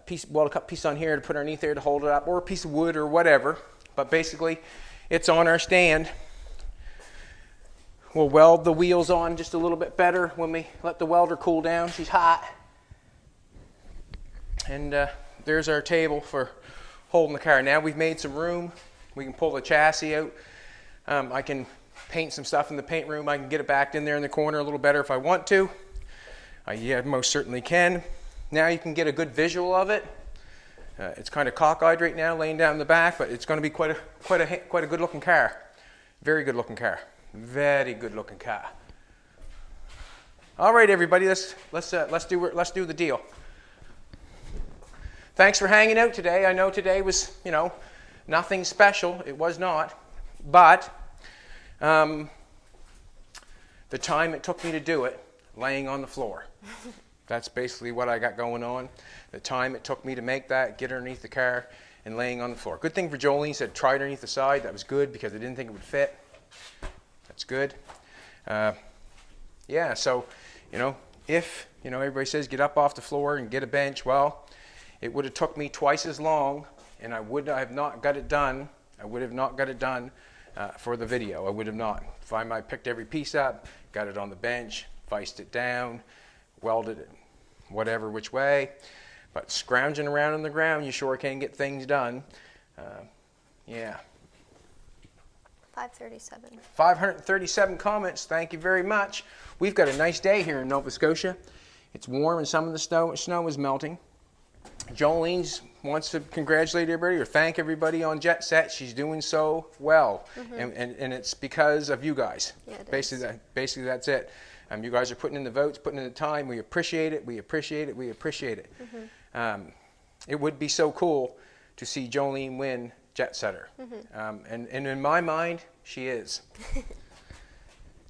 piece on here to put underneath there to hold it up, or a piece of wood or whatever. But basically, it's on our stand. We'll weld the wheels on just a little bit better when we let the welder cool down. She's hot. And there's our table for holding the car. Now we've made some room. We can pull the chassis out. I can paint some stuff in the paint room. I can get it back in there in the corner a little better if I want to. Yeah, most certainly can. Now you can get a good visual of it. It's kind of cockeyed right now, laying down in the back, but it's going to be quite a good looking car. Very good looking car. Very good looking car. All right, everybody, let's do the deal. Thanks for hanging out today. I know today was, nothing special. It was not, but the time it took me to do it, laying on the floor. That's basically what I got going on. The time it took me to make that, get underneath the car, and laying on the floor. Good thing for Jolene said try it underneath the side. That was good because I didn't think it would fit. That's good. Yeah, so, if, everybody says get up off the floor and get a bench, well, it would have took me twice as long, and I would have not got it done. I would have not got it done for the video. I would have not. If I might picked every piece up, got it on the bench, viced it down, welded it whatever which way, but scrounging around on the ground, you sure can get things done. Yeah. 537. 537 comments. Thank you very much. We've got a nice day here in Nova Scotia. It's warm and some of the snow is melting. Jolene wants to congratulate everybody or thank everybody on Jet Set. She's doing so well, and it's because of you guys. Yeah, it basically that's it. You guys are putting in the votes, putting in the time. We appreciate it. We appreciate it. We appreciate it. It would be so cool to see Jolene win Jet Setter. And in my mind, she is.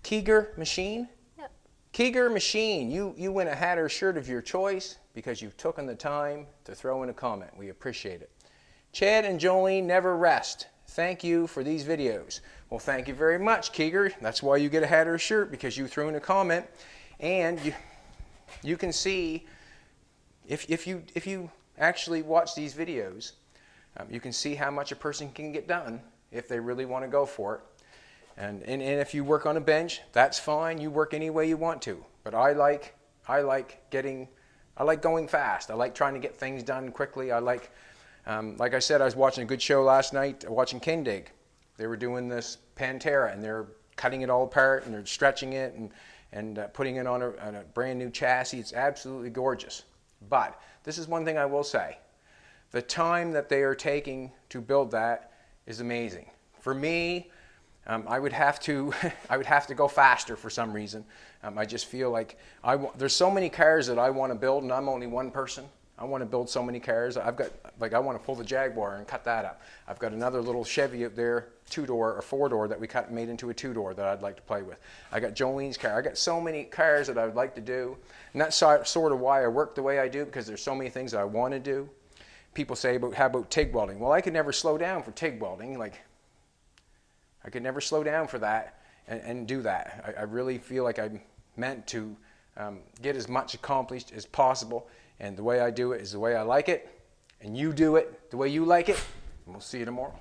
Tiger Machine? Yep. Keeger Machine, you win a hat or shirt of your choice because you've taken the time to throw in a comment. We appreciate it. Chad and Jolene never rest. Thank you for these videos. Well, thank you very much, Keeger. That's why you get a hat or a shirt, because you threw in a comment. And you can see, if you actually watch these videos, you can see how much a person can get done if they really want to go for it. And if you work on a bench, that's fine. You work any way you want to. But I like going fast. I like trying to get things done quickly. I like I said, I was watching a good show last night, watching Kindig. They were doing this Pantera, and they're cutting it all apart, and they're stretching it, and putting it on a brand new chassis. It's absolutely gorgeous. But this is one thing I will say. The time that they are taking to build that is amazing. For me, I would have to go faster for some reason. I just feel like there's so many cars that I want to build, and I'm only one person. I want to build so many cars. I want to pull the Jaguar and cut that up. I've got another little Chevy up there, 2-door or 4-door, that we made into a 2-door that I'd like to play with. I got Jolene's car. I got so many cars that I would like to do, and that's sort of why I work the way I do, because there's so many things that I want to do. People say, how about TIG welding? Well, I could never slow down for TIG welding. I could never slow down for that and do that. I really feel like I'm meant to get as much accomplished as possible, and the way I do it is the way I like it, and you do it the way you like it, and we'll see you tomorrow.